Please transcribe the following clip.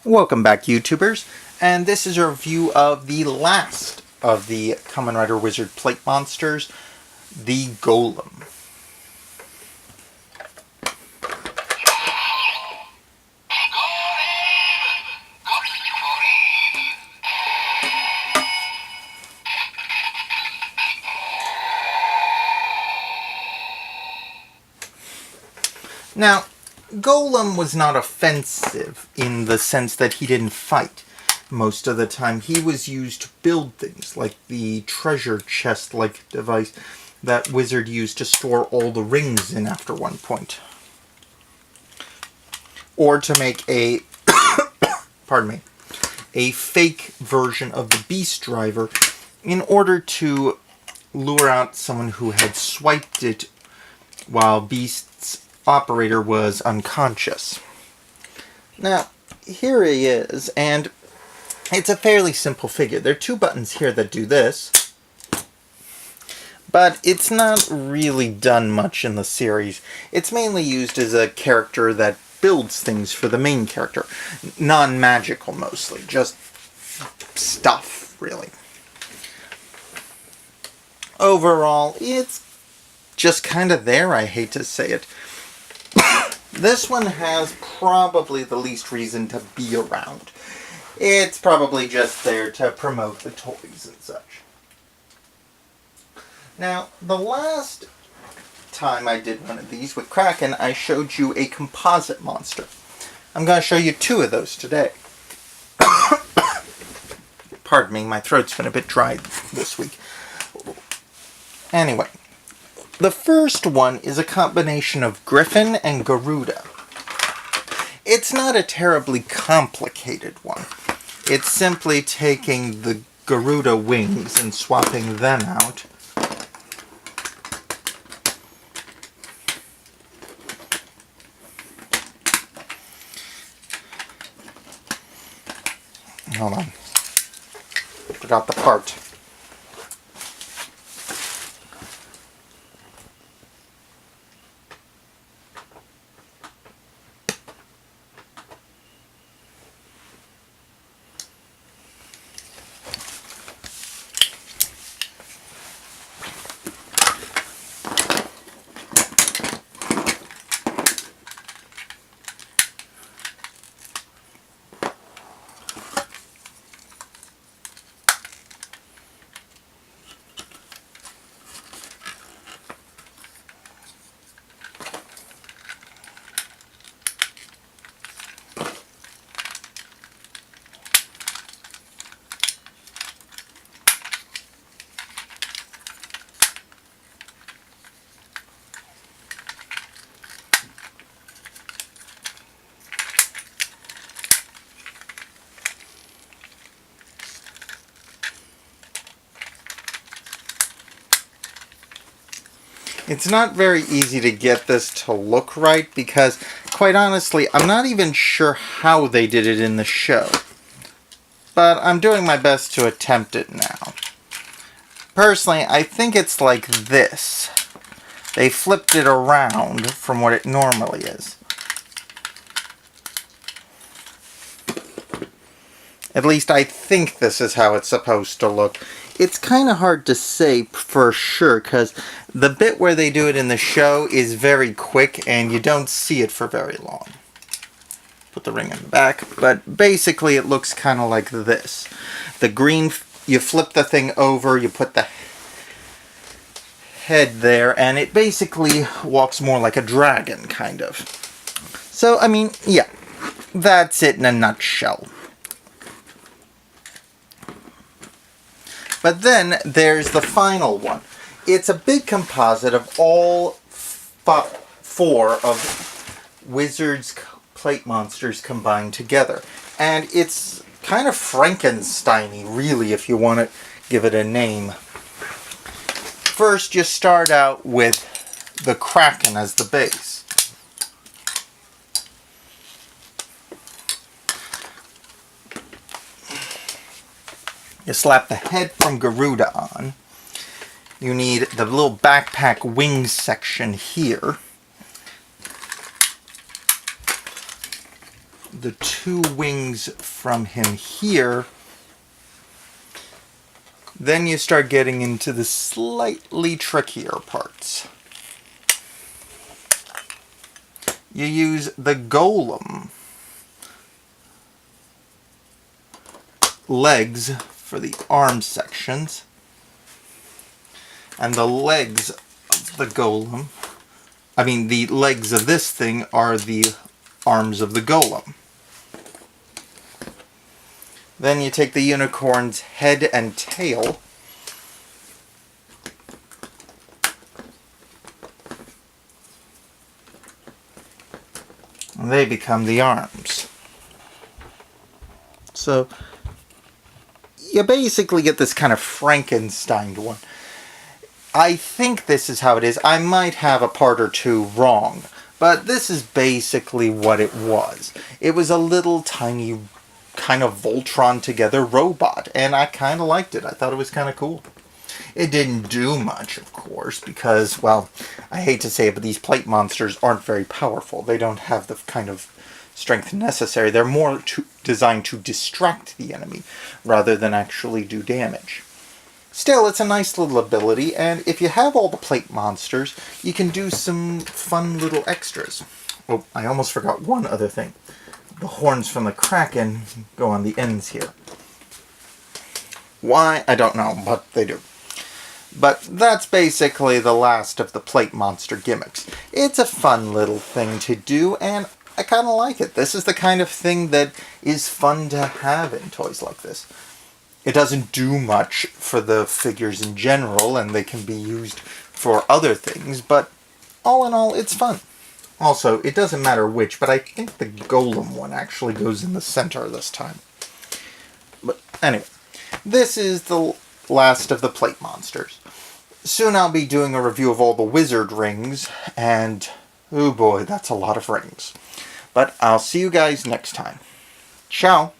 Welcome back, YouTubers, and this is a review of the last of the Kamen Rider Wizard Plate Monsters, the Golem. Now, Golem was not offensive in the sense that he didn't fight. Most of the time he was used to build things, like the treasure chest-like device that Wizard used to store all the rings in after one point. Or to make a, a fake version of the Beast Driver in order to lure out someone who had swiped it while Beast's operator was unconscious. Now, here he is, and it's a fairly simple figure. There are two buttons here that do this, but it's not really done much in the series. It's mainly used as a character that builds things for the main character. Non-magical, mostly. Just stuff, really. Overall, it's just kind of there, I hate to say it. This one has probably the least reason to be around. It's probably just there to promote the toys and such. Now, the last time I did one of these with Kraken, I showed you a composite monster. I'm going to show you two of those today. Pardon me, my throat's been a bit dry this week. Anyway, the first one is a combination of Griffin and Garuda. It's not a terribly complicated one. It's simply taking the Garuda wings and swapping them out. Hold on. Forgot the part. It's not very easy to get this to look right because, quite honestly, I'm not even sure how they did it in the show. But I'm doing my best to attempt it now. Personally, I think it's like this. They flipped it around from what it normally is. At least I think this is how it's supposed to look. It's kind of hard to say for sure, because the bit where they do it in the show is very quick, and you don't see it for very long. Put the ring in the back, but basically it looks kind of like this. The green, you flip the thing over, you put the head there, and it basically walks more like a dragon, kind of. So, I mean, yeah, that's it in a nutshell. But then there's the final one. It's a big composite of all four of Wizard's plate monsters combined together. And it's kind of Frankenstein-y, really, if you want to give it a name. First, you start out with the Kraken as the base. You slap the head from Garuda on. You need the little backpack wings section here. the 2 wings from him here, then you start getting into the slightly trickier parts. You use the Golem legs for the arm sections, and the legs of the Golem, the legs of this thing are the arms of the Golem. Then you take the unicorn's head and tail, and they become the arms. So you basically get this kind of Frankenstein one. I think this is how it is. I might have a part or two wrong, but this is basically what it was. It was a little tiny kind of Voltron together robot, and I kind of liked it. I thought it was kind of cool. It didn't do much, of course, because, well, I hate to say it, but these plate monsters aren't very powerful. They don't have the kind of strength necessary. They're more designed to distract the enemy rather than actually do damage. Still, it's a nice little ability, and if you have all the plate monsters, you can do some fun little extras. Oh, I almost forgot one other thing. The horns from the Kraken go on the ends here. Why? I don't know, but they do. But that's basically the last of the plate monster gimmicks. It's a fun little thing to do, and I kind of like it. This is the kind of thing that is fun to have in toys like this. It doesn't do much for the figures in general, and they can be used for other things, but all in all, it's fun. Also, it doesn't matter which, but I think the Golem one actually goes in the center this time. But anyway, this is the last of the plate monsters. Soon I'll be doing a review of all the wizard rings, and oh boy, that's a lot of rings. But I'll see you guys next time. Ciao!